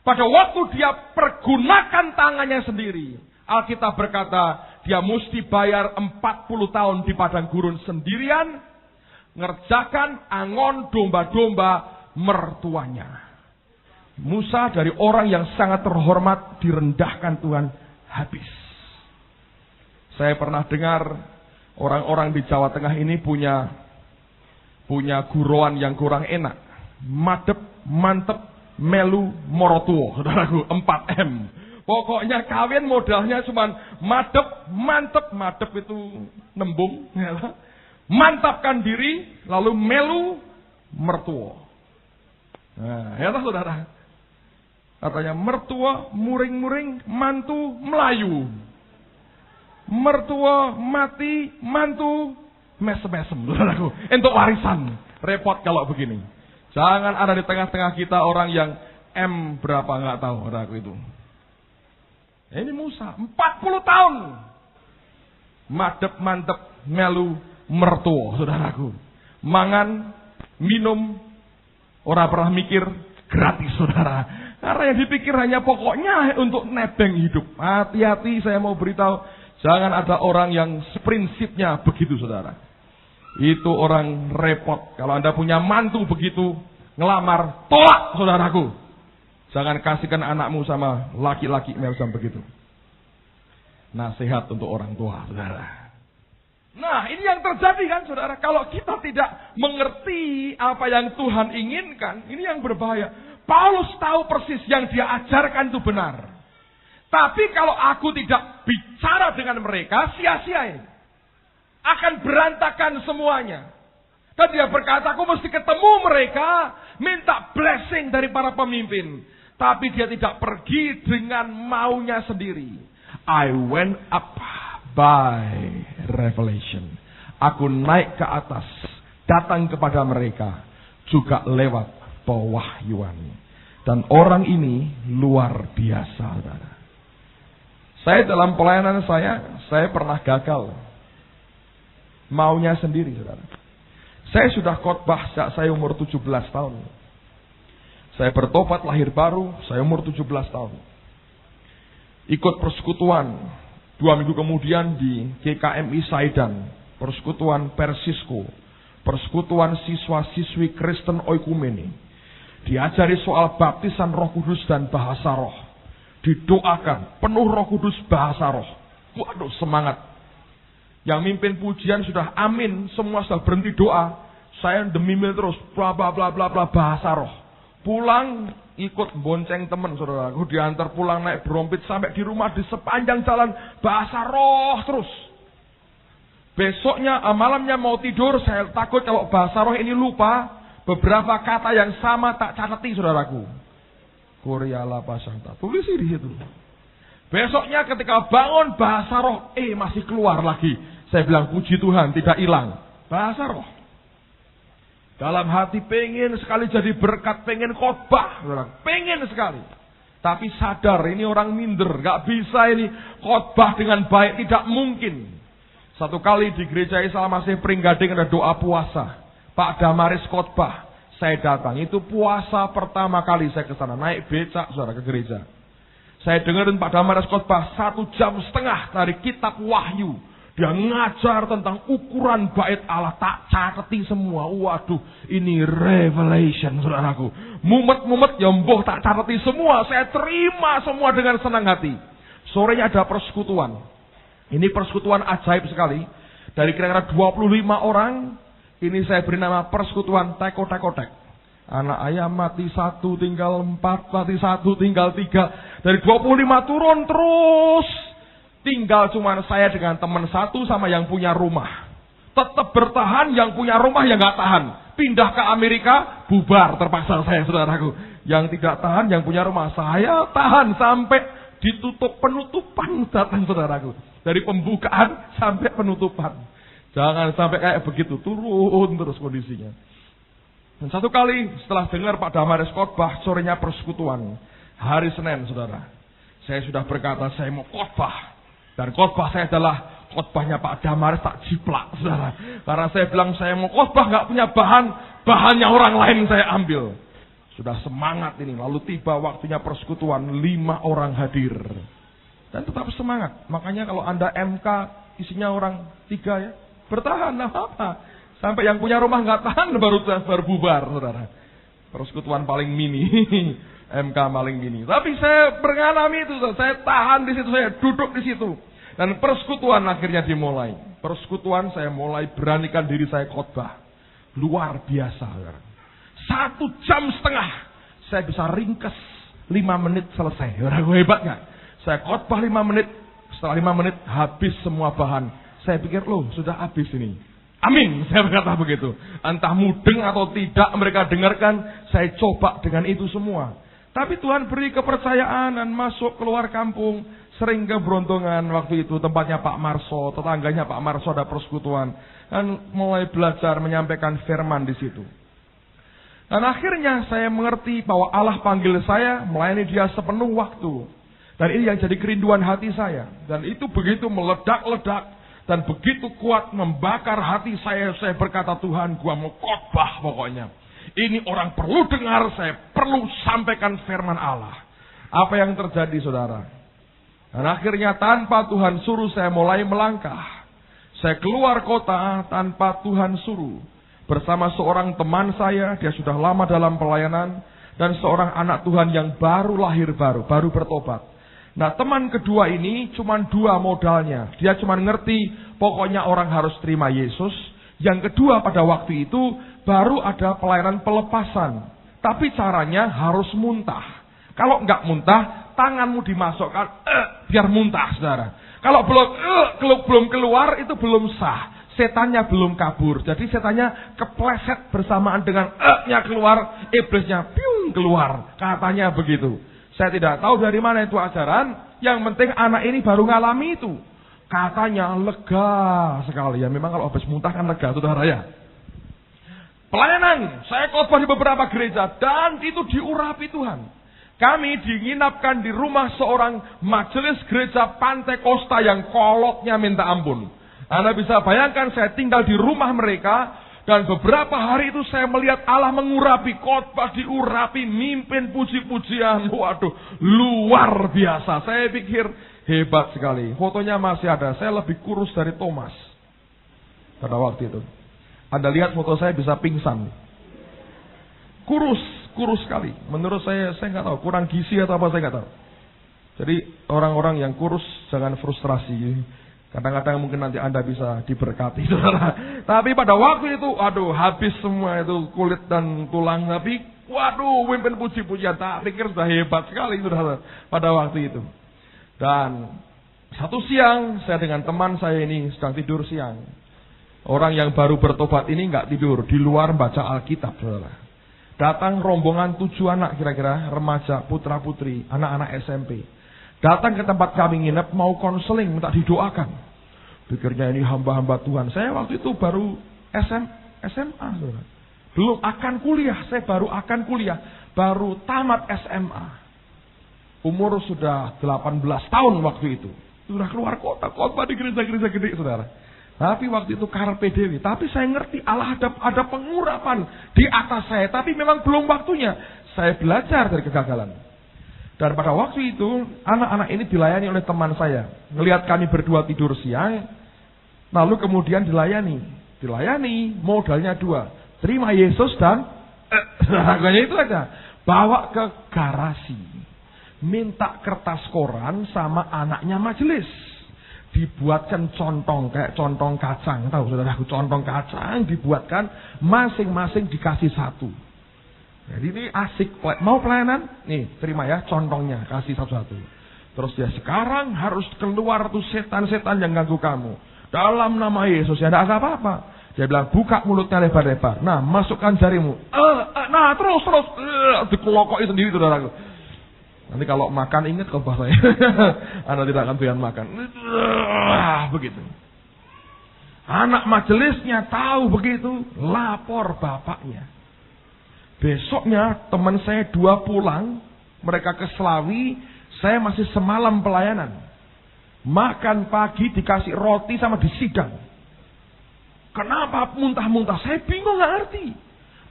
Pada waktu dia pergunakan tangannya sendiri, Alkitab berkata, dia mesti bayar 40 tahun di padang gurun sendirian, ngerjakan angon domba-domba mertuanya. Musa dari orang yang sangat terhormat direndahkan Tuhan habis. Saya pernah dengar orang-orang di Jawa Tengah ini punya guruan yang kurang enak. Madep, mantep, melu, morotuo. Saudaraku, 4M. Pokoknya kawin modalnya cuma madep, mantep. Madep itu nembung. Mantapkan diri, lalu melu, mertuo. Nah, ya lah saudara. Katanya mertua, muring-muring, mantu, melayu. Mertua, mati, mantu, mesem-mesem. Untuk warisan. Repot kalau begini. Jangan ada di tengah-tengah kita orang yang M berapa nggak tahu. Saudaraku itu. Ini Musa, 40 tahun. Madep-mantep, melu, mertua, saudaraku. Mangan, minum, orang pernah mikir, gratis, saudara. Karena yang dipikir hanya pokoknya untuk nebeng hidup. Hati-hati, saya mau beritahu, jangan ada orang yang prinsipnya begitu, saudara. Itu orang repot. Kalau Anda punya mantu begitu, ngelamar, tolak, saudaraku. Jangan kasihkan anakmu sama laki-laki macam begitu. Nasihat untuk orang tua, saudara. Nah, ini yang terjadi kan, saudara. Kalau kita tidak mengerti apa yang Tuhan inginkan, ini yang berbahaya. Paulus tahu persis yang dia ajarkan itu benar. Tapi kalau aku tidak bicara dengan mereka, sia-sia ini. Akan berantakan semuanya. Dan dia berkata, aku mesti ketemu mereka, minta blessing dari para pemimpin. Tapi dia tidak pergi dengan maunya sendiri. I went up by revelation. Aku naik ke atas, datang kepada mereka, juga lewat pewahyuan. Dan orang ini luar biasa, saudara. Saya dalam pelayanan saya pernah gagal. Maunya sendiri, saudara. Saya sudah khotbah sejak saya umur 17 tahun. Saya bertobat lahir baru, saya umur 17 tahun. Ikut persekutuan 2 minggu kemudian di GKMI Saidan, persekutuan Persisco, persekutuan siswa-siswi Kristen Oikumene. Diajari soal baptisan Roh Kudus dan bahasa roh. Didoakan penuh Roh Kudus bahasa roh. Waduh, semangat. Yang mimpin pujian sudah amin, semua sudah berhenti doa. Saya demimil terus, bla bla bla bla bla bahasa roh. Pulang ikut bonceng teman, saudara. Aku diantar pulang naik berompit sampai di rumah di sepanjang jalan bahasa roh terus. Besoknya malamnya mau tidur, saya takut kalau bahasa roh ini lupa. Beberapa kata yang sama tak catati, saudaraku. Korea Lapasanta, tulis di situ. Besoknya ketika bangun bahasa roh, masih keluar lagi. Saya bilang puji Tuhan tidak hilang. Bahasa roh. Dalam hati pengen sekali jadi berkat, pengen khotbah, pengen sekali. Tapi sadar ini orang minder, gak bisa ini khotbah dengan baik, tidak mungkin. Satu kali di gereja Islam masih Pringgading ada doa puasa. Pak Damaris khotbah, saya datang. Itu puasa pertama kali saya ke sana, naik becak, saudara, ke gereja. Saya dengerin Pak Damaris khotbah 1,5 jam dari kitab Wahyu. Dia ngajar tentang ukuran bait Allah, tak cateti semua. Waduh, ini revelation, saudaraku. Mumet-mumet ya mboh tak cateti semua. Saya terima semua dengan senang hati. Sorenya ada persekutuan. Ini persekutuan ajaib sekali. Dari kira-kira 25 orang, ini saya beri nama persekutuan teko-tekotek. Anak ayam mati 1, tinggal 4, mati 1, tinggal 3. Dari 25 turun terus. Tinggal cuma saya dengan teman 1 sama yang punya rumah. Tetap bertahan, yang punya rumah yang gak tahan. Pindah ke Amerika, bubar terpaksa saya, saudaraku. Yang tidak tahan, yang punya rumah. Saya tahan sampai ditutup penutupan, datang, saudaraku. Dari pembukaan sampai penutupan. Jangan sampai kayak begitu, turun terus kondisinya. Dan satu kali setelah dengar Pak Damaris khotbah, sorenya persekutuan. Hari Senin, saudara. Saya sudah berkata, saya mau khotbah. Dan khotbah saya adalah khotbahnya Pak Damaris, tak jiplak, saudara. Karena saya bilang, saya mau khotbah, gak punya bahan. Bahannya orang lain saya ambil. Sudah semangat ini. Lalu tiba waktunya persekutuan, 5 orang hadir. Dan tetap semangat. Makanya kalau Anda MK, isinya orang 3 ya. Bertahan, apa-apa. Sampai yang punya rumah nggak tahan baru bubar, saudara. Persekutuan paling mini, MK paling mini. Tapi saya mengalami itu, saya tahan di situ, saya duduk di situ. Dan persekutuan akhirnya dimulai. Persekutuan saya mulai beranikan diri saya khotbah. Luar biasa, saudara. 1,5 jam saya bisa ringkes 5 menit selesai. Hebat nggak? Saya khotbah 5 menit, setelah 5 menit habis semua bahan. Saya pikir, loh sudah habis ini. Amin, saya berkata begitu. Entah mudeng atau tidak mereka dengarkan, saya coba dengan itu semua. Tapi Tuhan beri kepercayaan dan masuk keluar kampung. Sering keberontongan waktu itu, tempatnya Pak Marso, tetangganya Pak Marso ada persekutuan. Dan mulai belajar menyampaikan firman di situ. Dan akhirnya saya mengerti bahwa Allah panggil saya melayani dia sepenuh waktu. Dan ini yang jadi kerinduan hati saya. Dan itu begitu meledak-ledak dan begitu kuat membakar hati saya. Saya berkata, Tuhan, gua mau khotbah pokoknya. Ini orang perlu dengar, saya perlu sampaikan firman Allah. Apa yang terjadi, saudara? Dan akhirnya tanpa Tuhan suruh saya mulai melangkah. Saya keluar kota tanpa Tuhan suruh. Bersama seorang teman saya, dia sudah lama dalam pelayanan. Dan seorang anak Tuhan yang baru lahir baru bertobat. Nah, teman kedua ini cuma 2 modalnya. Dia cuma ngerti pokoknya orang harus terima Yesus. Yang kedua pada waktu itu baru ada pelayanan pelepasan. Tapi caranya harus muntah. Kalau enggak muntah, tanganmu dimasukkan biar muntah, saudara. Kalau belum keluar itu belum sah. Setannya belum kabur. Jadi setannya kepleset bersamaan dengan nya keluar, iblisnya piung keluar. Katanya begitu. Saya tidak tahu dari mana itu ajaran. Yang penting anak ini baru ngalami itu. Katanya lega sekali. Ya memang kalau habis muntah kan lega, saudara ya. Pelayanan. Saya khotbah di beberapa gereja. Dan itu diurapi Tuhan. Kami diinapkan di rumah seorang majelis gereja Pantekosta yang kolotnya minta ampun. Anda bisa bayangkan saya tinggal di rumah mereka. Dan beberapa hari itu saya melihat Allah mengurapi, khotbah diurapi, mimpin puji-pujian. Waduh, luar biasa. Saya pikir hebat sekali. Fotonya masih ada. Saya lebih kurus dari Thomas pada waktu itu. Anda lihat foto saya bisa pingsan. Kurus sekali. Menurut saya nggak tahu. Kurang gizi atau apa saya nggak tahu. Jadi orang-orang yang kurus jangan frustrasi. Kadang-kadang mungkin nanti Anda bisa diberkati, saudara. Tapi pada waktu itu, aduh, habis semua itu kulit dan tulang. Tapi, waduh, mimpin puji-pujian. Tak pikir sudah hebat sekali, saudara, pada waktu itu. Dan satu siang, saya dengan teman saya ini sedang tidur siang. Orang yang baru bertobat ini nggak tidur, di luar baca Alkitab, saudara. Datang rombongan 7 anak kira-kira, remaja, putra-putri, anak-anak SMP. Datang ke tempat kami nginep, mau konseling, minta didoakan. Pikirnya ini hamba-hamba Tuhan. Saya waktu itu baru SMA. Belum akan kuliah, saya baru akan kuliah. Baru tamat SMA. Umur sudah 18 tahun waktu itu. Sudah keluar kota, khotbah di gereja-gereja gede, saudara. Tapi waktu itu karpe dewi. Tapi saya ngerti Allah ada pengurapan di atas saya. Tapi memang belum waktunya. Saya belajar dari kegagalan. Dan pada waktu itu, anak-anak ini dilayani oleh teman saya. Ngelihat kami berdua tidur siang, lalu kemudian dilayani. Dilayani, modalnya 2. Terima Yesus dan, harganya itu aja. Bawa ke garasi. Minta kertas koran sama anaknya majelis. Dibuatkan contong, kayak contong kacang. Tahu saudaraku, contong kacang dibuatkan, masing-masing dikasih 1. Jadi ini asik, mau pelayanan? Nih, terima ya contongnya, kasih 1-1. Terus dia sekarang harus keluar tuh setan-setan yang ganggu kamu. Dalam nama Yesus, ya tidak apa-apa. Dia bilang, buka mulutnya lebar-lebar. Nah, masukkan jarimu. Nah, terus. Dikelokoki sendiri, saudaraku. Nanti kalau makan, ingat khotbah saya. Anda tidak akan doyan makan. Begitu. Anak majelisnya tahu begitu, lapor bapaknya. Besoknya teman saya 2 pulang, mereka ke Slawi, saya masih semalam pelayanan. Makan pagi dikasih roti sama disidang. Kenapa muntah-muntah? Saya bingung, nggak ngerti.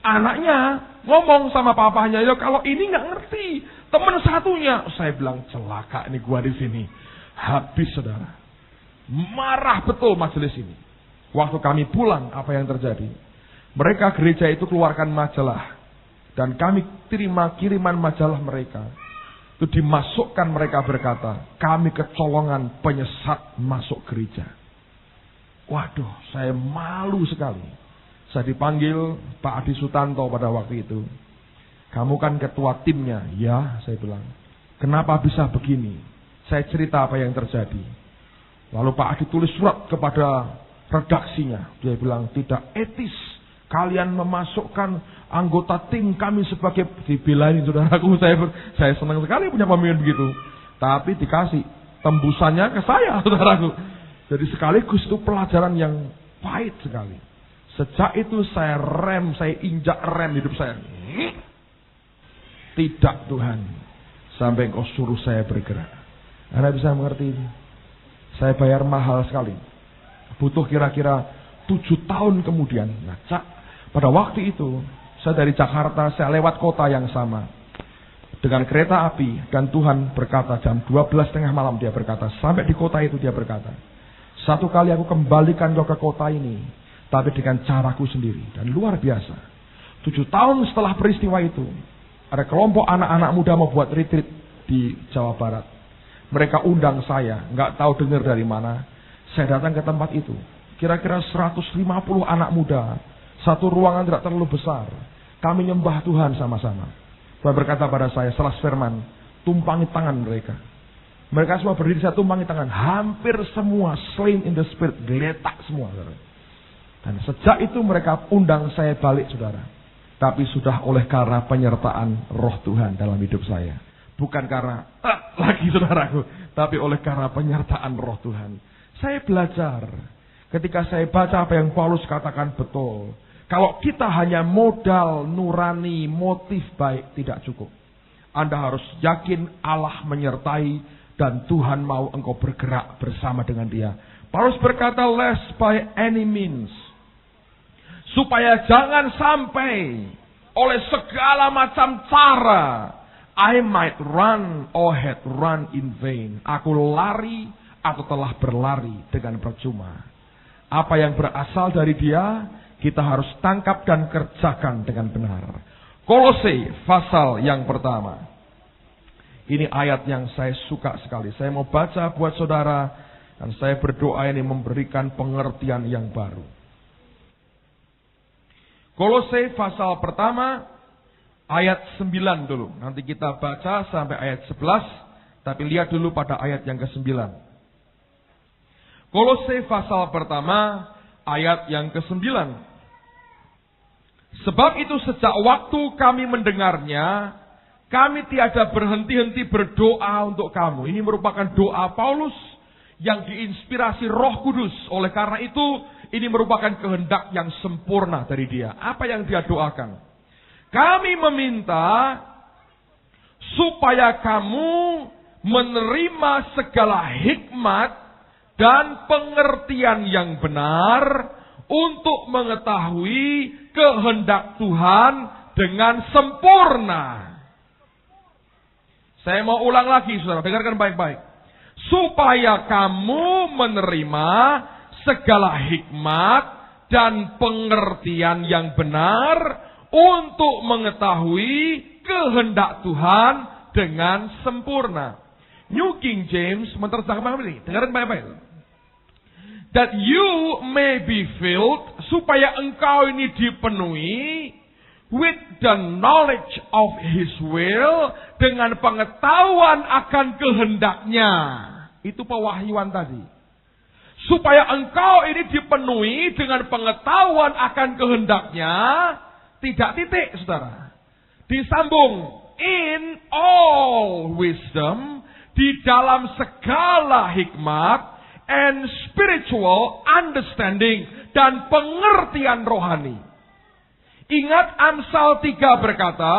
Anaknya ngomong sama papahnya, ya kalau ini nggak ngerti. Teman satunya, saya bilang celaka ini gua di sini. Habis, saudara. Marah betul majelis ini. Waktu kami pulang, apa yang terjadi? Mereka gereja itu keluarkan majalah. Dan kami terima kiriman majalah mereka. Itu dimasukkan, mereka berkata, kami kecolongan penyesat masuk gereja. Waduh, saya malu sekali. Saya dipanggil Pak Adi Sutanto pada waktu itu. Kamu kan ketua timnya. Ya, saya bilang. Kenapa bisa begini? Saya cerita apa yang terjadi. Lalu Pak Adi tulis surat kepada redaksinya. Dia bilang, tidak etis kalian memasukkan anggota tim kami sebagai, dibelain saudaraku. Saya senang sekali punya pemimpin begitu. Tapi dikasih tembusannya ke saya, saudaraku. Jadi sekaligus itu pelajaran yang pahit sekali. Sejak itu saya injak rem hidup saya. Tidak Tuhan, sampai Engkau suruh saya bergerak. Anda bisa mengerti ini? Saya bayar mahal sekali. Butuh kira-kira 7 tahun kemudian. Nah, pada waktu itu, saya dari Jakarta, saya lewat kota yang sama. Dengan kereta api, dan Tuhan berkata jam 12:30 malam dia berkata, sampai di kota itu dia berkata, satu kali aku kembalikan kau ke kota ini, tapi dengan caraku sendiri. Dan luar biasa. 7 tahun setelah peristiwa itu, ada kelompok anak-anak muda mau buat retreat di Jawa Barat. Mereka undang saya, nggak tahu dengar dari mana. Saya datang ke tempat itu. Kira-kira 150 anak muda. Satu ruangan tidak terlalu besar. Kami nyembah Tuhan sama-sama. Tuhan berkata pada saya, Salas firman, tumpangi tangan mereka. Mereka semua berdiri, saya tumpangi tangan. Hampir semua slain in the spirit, geletak semua. Saudara. Dan sejak itu mereka undang saya balik, saudara. Tapi sudah oleh karena penyertaan roh Tuhan dalam hidup saya. Bukan karena lagi saudaraku, tapi oleh karena penyertaan roh Tuhan. Saya belajar. Ketika saya baca apa yang Paulus katakan betul. Kalau kita hanya modal nurani, motif baik, tidak cukup. Anda harus yakin Allah menyertai dan Tuhan mau engkau bergerak bersama dengan dia. Paulus berkata, lest by any means. Supaya jangan sampai oleh segala macam cara I might run or had run in vain. Aku lari atau telah berlari dengan percuma. Apa yang berasal dari dia, kita harus tangkap dan kerjakan dengan benar. Kolose pasal yang pertama. Ini ayat yang saya suka sekali. Saya mau baca buat saudara. Dan saya berdoa ini memberikan pengertian yang baru. Kolose pasal pertama. Ayat 9 dulu. Nanti kita baca sampai ayat 11. Tapi lihat dulu pada ayat yang ke-9. Kolose pasal pertama. Ayat yang ke-9. Sebab itu sejak waktu kami mendengarnya, kami tiada berhenti-henti berdoa untuk kamu. Ini merupakan doa Paulus yang diinspirasi Roh Kudus. Oleh karena itu, ini merupakan kehendak yang sempurna dari dia. Apa yang dia doakan? Kami meminta supaya kamu menerima segala hikmat dan pengertian yang benar untuk mengetahui kehendak Tuhan dengan sempurna. Saya mau ulang lagi, saudara, dengarkan baik-baik. Supaya kamu menerima segala hikmat dan pengertian yang benar untuk mengetahui kehendak Tuhan dengan sempurna. New King James menerjemahkan ini. Dengarkan baik-baik. That you may be filled, supaya engkau ini dipenuhi with the knowledge of His will, dengan pengetahuan akan kehendaknya. Itu pewahyuan tadi. Supaya engkau ini dipenuhi dengan pengetahuan akan kehendaknya. Tidak titik, saudara. Disambung. In all wisdom. Di dalam segala hikmat. And spiritual understanding. Dan pengertian rohani. Ingat Amsal 3 berkata.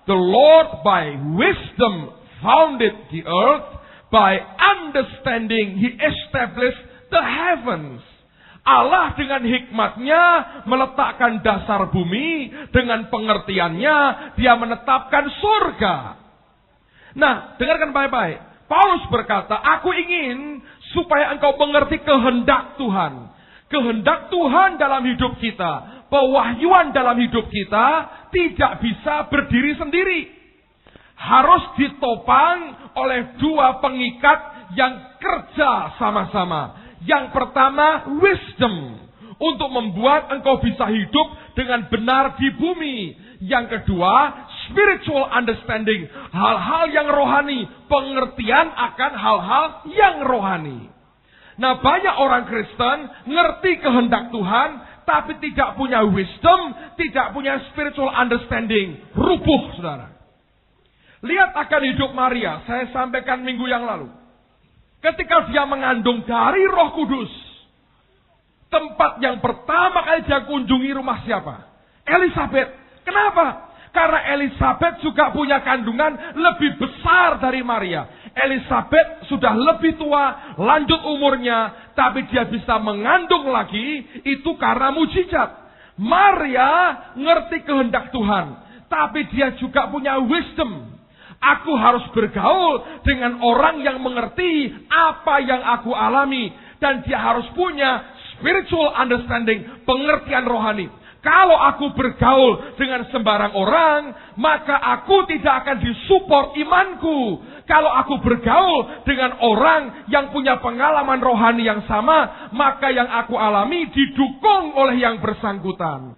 The Lord by wisdom founded the earth. By understanding He established the heavens. Allah dengan hikmatnya meletakkan dasar bumi. Dengan pengertiannya dia menetapkan surga. Nah, dengarkan baik-baik. Paulus berkata, aku ingin supaya engkau mengerti kehendak Tuhan. Kehendak Tuhan dalam hidup kita. Pewahyuan dalam hidup kita tidak bisa berdiri sendiri. Harus ditopang oleh dua pengikat yang kerja sama-sama. Yang pertama, wisdom. Untuk membuat engkau bisa hidup dengan benar di bumi. Yang kedua, spiritual understanding. Hal-hal yang rohani. Pengertian akan hal-hal yang rohani. Nah, banyak orang Kristen ngerti kehendak Tuhan. Tapi tidak punya wisdom. Tidak punya spiritual understanding. Rubuh, saudara. Lihat akan hidup Maria. Saya sampaikan minggu yang lalu. Ketika dia mengandung dari Roh Kudus. Tempat yang pertama kali dia kunjungi rumah siapa? Elisabet. Kenapa? Karena Elisabet juga punya kandungan lebih besar dari Maria. Elizabeth sudah lebih tua, lanjut umurnya, tapi dia bisa mengandung lagi, itu karena mujizat. Maria ngerti kehendak Tuhan, tapi dia juga punya wisdom. Aku harus bergaul dengan orang yang mengerti apa yang aku alami. Dan dia harus punya spiritual understanding, pengertian rohani. Kalau aku bergaul dengan sembarang orang, maka aku tidak akan disupport imanku. Kalau aku bergaul dengan orang yang punya pengalaman rohani yang sama, maka yang aku alami didukung oleh yang bersangkutan.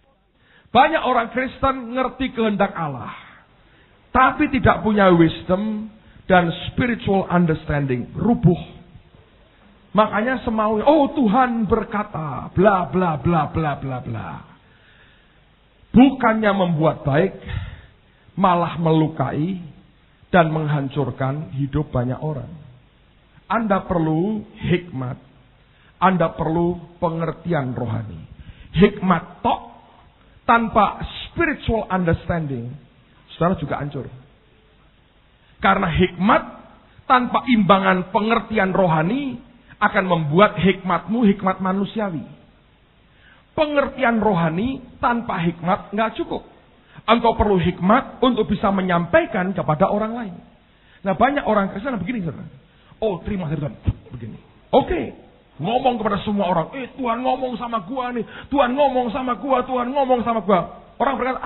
Banyak orang Kristen ngerti kehendak Allah, tapi tidak punya wisdom dan spiritual understanding, rubuh. Makanya semaunya, oh Tuhan berkata, bla bla bla bla bla bla. Bukannya membuat baik, malah melukai dan menghancurkan hidup banyak orang. Anda perlu hikmat. Anda perlu pengertian rohani. Hikmat tok tanpa spiritual understanding, saudara juga hancur. Karena hikmat tanpa imbangan pengertian rohani akan membuat hikmatmu hikmat manusiawi. Pengertian rohani tanpa hikmat nggak cukup. Engkau perlu hikmat untuk bisa menyampaikan kepada orang lain. Nah banyak orang Kristen begini, saudara. Oh terima dari Tuhan, begini. Oke, ngomong kepada semua orang. Tuhan ngomong sama gua nih. Tuhan ngomong sama gua. Tuhan ngomong sama gua. Orang berkata,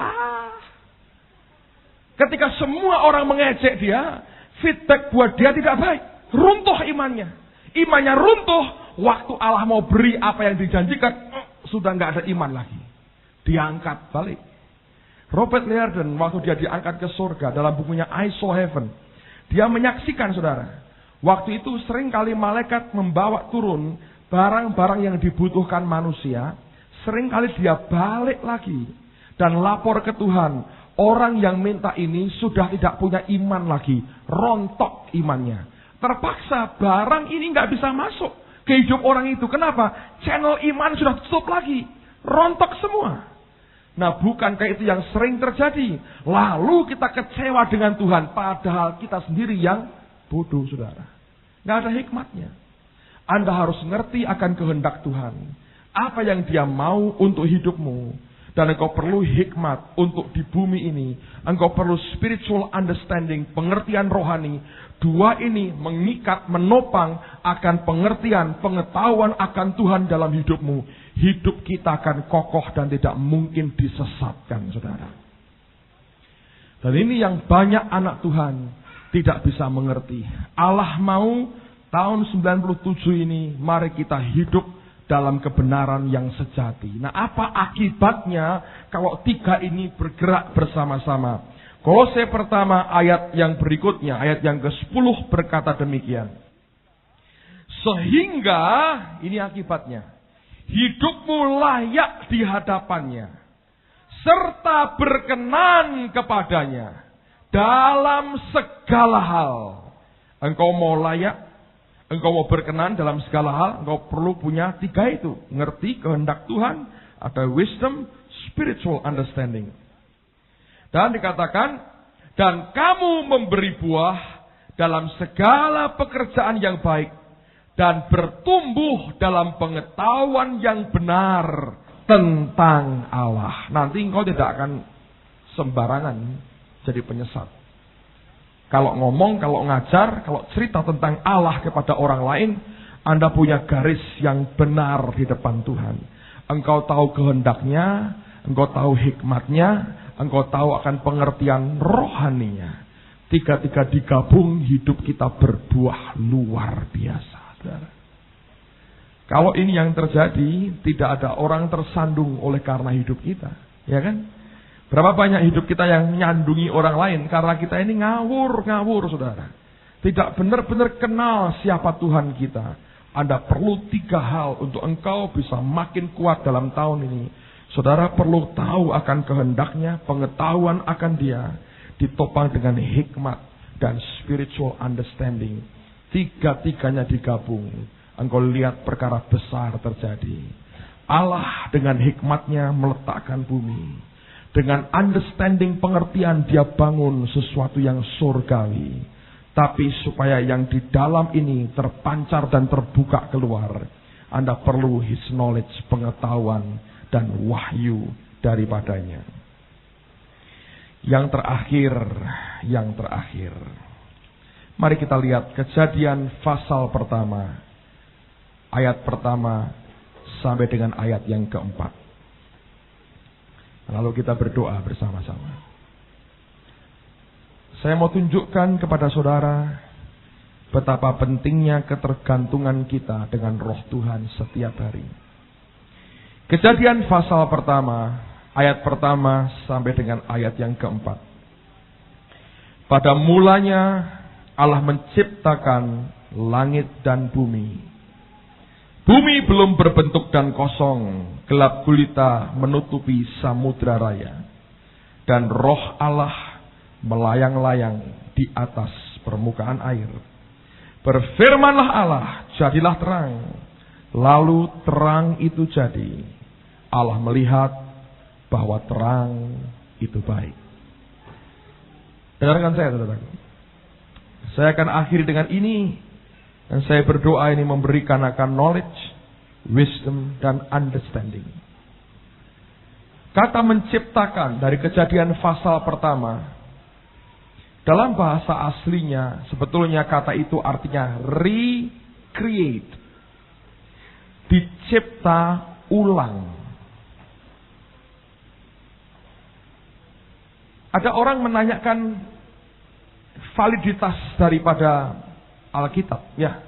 ketika semua orang mengejek dia, feedback buat dia tidak baik. Runtuh imannya. Imannya runtuh. Waktu Allah mau beri apa yang dijanjikan, sudah nggak ada iman lagi. Diangkat balik. Robert Liardon waktu dia diangkat ke surga dalam bukunya I Saw Heaven, dia menyaksikan, saudara, waktu itu sering kali malaikat membawa turun barang-barang yang dibutuhkan manusia. Sering kali dia balik lagi dan lapor ke Tuhan. Orang yang minta ini sudah tidak punya iman lagi, rontok imannya. Terpaksa barang ini nggak bisa masuk ke hidup orang itu. Kenapa? Channel iman sudah tutup lagi. Rontok semua. Nah bukankah itu yang sering terjadi? Lalu kita kecewa dengan Tuhan. Padahal kita sendiri yang bodoh, saudara. Nggak ada hikmatnya. Anda harus ngerti akan kehendak Tuhan. Apa yang Dia mau untuk hidupmu. Dan engkau perlu hikmat untuk di bumi ini. Engkau perlu spiritual understanding, pengertian rohani. Dua ini mengikat, menopang akan pengertian, pengetahuan akan Tuhan dalam hidupmu. Hidup kita akan kokoh dan tidak mungkin disesatkan, saudara. Dan ini yang banyak anak Tuhan tidak bisa mengerti. Allah mau tahun 97 ini, mari kita hidup dalam kebenaran yang sejati. Nah, apa akibatnya kalau tiga ini bergerak bersama-sama? Kolose pertama ayat yang berikutnya, ayat yang ke-10 berkata demikian. Sehingga, ini akibatnya, hidupmu layak di hadapannya, serta berkenan kepadanya dalam segala hal. Engkau mau layak, engkau mau berkenan dalam segala hal, engkau perlu punya tiga itu. Ngerti kehendak Tuhan, ada wisdom, spiritual understanding. Dan dikatakan, dan kamu memberi buah dalam segala pekerjaan yang baik, dan bertumbuh dalam pengetahuan yang benar tentang Allah. Nanti engkau tidak akan sembarangan jadi penyesat. Kalau ngomong, kalau ngajar, kalau cerita tentang Allah kepada orang lain, Anda punya garis yang benar di depan Tuhan. Engkau tahu kehendaknya, engkau tahu hikmatnya, engkau tahu akan pengertian rohaninya. Tiga-tiga digabung, hidup kita berbuah luar biasa, saudara. Kalau ini yang terjadi, tidak ada orang tersandung oleh karena hidup kita, ya kan? Berapa banyak hidup kita yang nyandungi orang lain karena kita ini ngawur, saudara. Tidak benar-benar kenal siapa Tuhan kita. Anda perlu tiga hal untuk engkau bisa makin kuat dalam tahun ini. Saudara perlu tahu akan kehendaknya, pengetahuan akan Dia, ditopang dengan hikmat dan spiritual understanding. Tiga-tiganya digabung. Engkau lihat perkara besar terjadi. Allah dengan hikmatnya meletakkan bumi. Dengan understanding pengertian Dia bangun sesuatu yang surgawi. Tapi supaya yang di dalam ini terpancar dan terbuka keluar, Anda perlu His knowledge, pengetahuan dan wahyu daripadanya. Yang terakhir. Mari kita lihat Kejadian pasal pertama, ayat pertama sampai dengan ayat yang keempat. Lalu kita berdoa bersama-sama. Saya mau tunjukkan kepada saudara betapa pentingnya ketergantungan kita dengan Roh Tuhan setiap hari. Kejadian pasal pertama, ayat pertama sampai dengan ayat yang keempat. Pada mulanya Allah menciptakan langit dan bumi. Bumi belum berbentuk dan kosong, gelap gulita menutupi samudra raya. Dan Roh Allah melayang-layang di atas permukaan air. Berfirmanlah Allah, jadilah terang. Lalu terang itu jadi. Allah melihat bahwa terang itu baik. Dengarkan saya, saudaraku. Saya akan akhiri dengan ini. Dan saya berdoa ini memberikan akan knowledge, wisdom, dan understanding. Kata menciptakan dari Kejadian pasal pertama, dalam bahasa aslinya sebetulnya kata itu artinya recreate. Dicipta ulang. Ada orang menanyakan validitas daripada Alkitab, ya.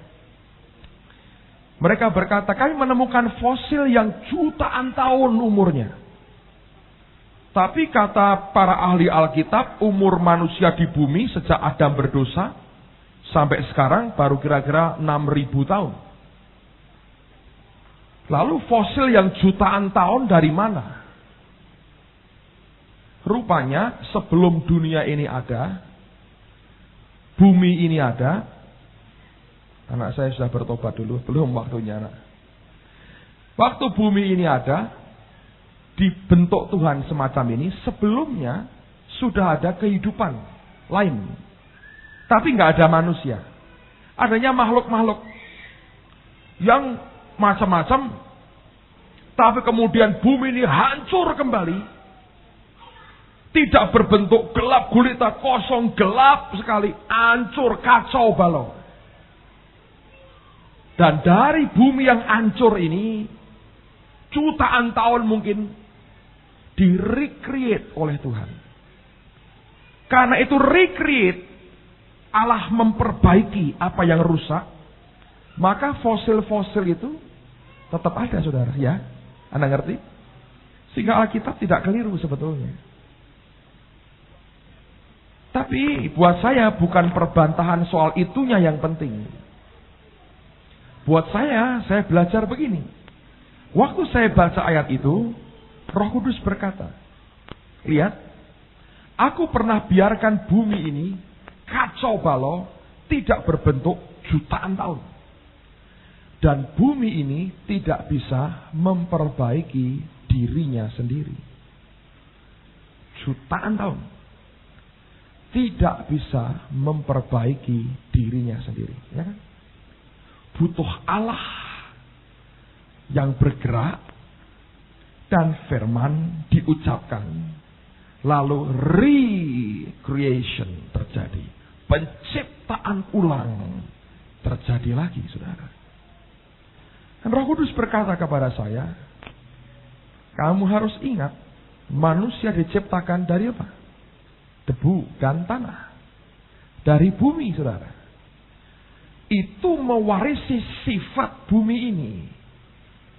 Mereka berkata, kami menemukan fosil yang jutaan tahun umurnya. Tapi kata para ahli Alkitab, umur manusia di bumi sejak Adam berdosa sampai sekarang baru kira-kira 6.000 tahun. Lalu fosil yang jutaan tahun dari mana? Rupanya sebelum dunia ini ada, bumi ini ada. Anak saya sudah bertobat dulu, belum waktunya anak. Waktu bumi ini ada, dibentuk Tuhan semacam ini, sebelumnya sudah ada kehidupan lain. Tapi nggak ada manusia. Adanya makhluk-makhluk yang macam-macam, tapi kemudian bumi ini hancur kembali. Tidak berbentuk, gelap gulita, kosong, gelap sekali, hancur, kacau balau. Dan dari bumi yang hancur ini, jutaan tahun mungkin di-recreate oleh Tuhan. Karena itu recreate, Allah memperbaiki apa yang rusak, maka fosil-fosil itu tetap ada, saudara. Ya, Anda ngerti? Sehingga Alkitab tidak keliru sebetulnya. Tapi buat saya bukan perbantahan soal itunya yang penting. Buat saya belajar begini. Waktu saya baca ayat itu, Roh Kudus berkata, lihat, aku pernah biarkan bumi ini kacau balau, tidak berbentuk jutaan tahun. Dan bumi ini tidak bisa memperbaiki dirinya sendiri. Jutaan tahun. Tidak bisa memperbaiki dirinya sendiri. Ya kan? Butuh Allah yang bergerak dan firman diucapkan. Lalu recreation terjadi. Penciptaan ulang terjadi lagi, saudara. Dan Roh Kudus berkata kepada saya, kamu harus ingat, manusia diciptakan dari apa? Debu dan tanah. Dari bumi, saudara. Itu mewarisi sifat bumi ini.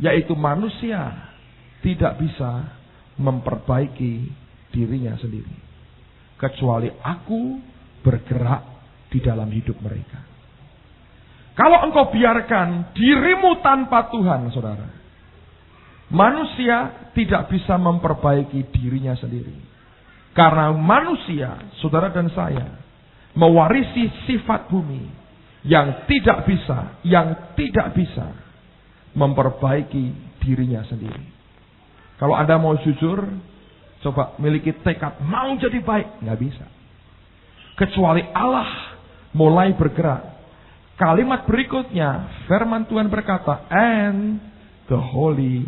Yaitu manusia tidak bisa memperbaiki dirinya sendiri. Kecuali aku bergerak di dalam hidup mereka. Kalau engkau biarkan dirimu tanpa Tuhan, saudara, manusia tidak bisa memperbaiki dirinya sendiri. Karena manusia, saudara dan saya, mewarisi sifat bumi yang tidak bisa memperbaiki dirinya sendiri. Kalau Anda mau jujur, coba miliki tekad mau jadi baik, nggak bisa. Kecuali Allah mulai bergerak. Kalimat berikutnya, firman Tuhan berkata, and the Holy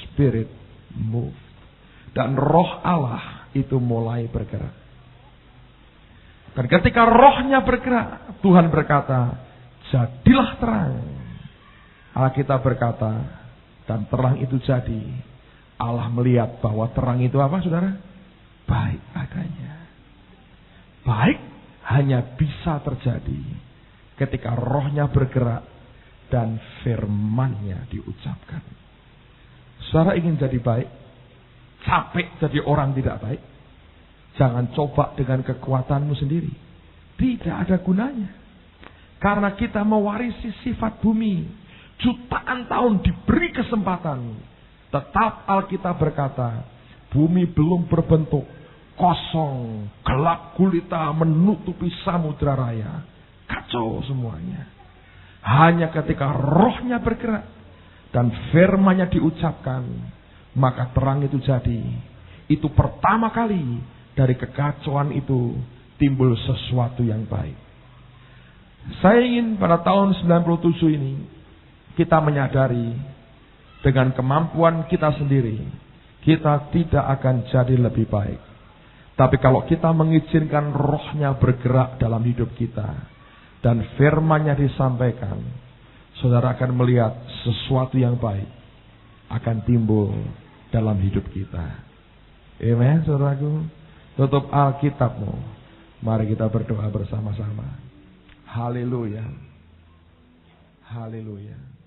Spirit moved. Dan roh Allah itu mulai bergerak. Dan ketika rohnya bergerak, Tuhan berkata, jadilah terang. Alkitab berkata, dan terang itu jadi. Allah melihat bahwa terang itu apa, saudara? Baik adanya. Baik hanya bisa terjadi ketika rohnya bergerak dan firman-Nya diucapkan. Saudara ingin jadi baik? Capek jadi orang tidak baik? Jangan coba dengan kekuatanmu sendiri. Tidak ada gunanya. Karena kita mewarisi sifat bumi. Jutaan tahun diberi kesempatan. Tetap Alkitab berkata, bumi belum berbentuk. Kosong, gelap gulita menutupi samudra raya. Kacau semuanya. Hanya ketika rohnya bergerak dan firman-Nya diucapkan, maka terang itu jadi. Itu pertama kali dari kekacauan itu timbul sesuatu yang baik. Saya ingin pada tahun 97 ini kita menyadari dengan kemampuan kita sendiri, kita tidak akan jadi lebih baik. Tapi kalau kita mengizinkan rohnya bergerak dalam hidup kita dan firman-Nya disampaikan, saudara akan melihat sesuatu yang baik akan timbul dalam hidup kita. Amen, saudaraku. Tutup Alkitabmu. Mari kita berdoa bersama-sama. Haleluya. Haleluya.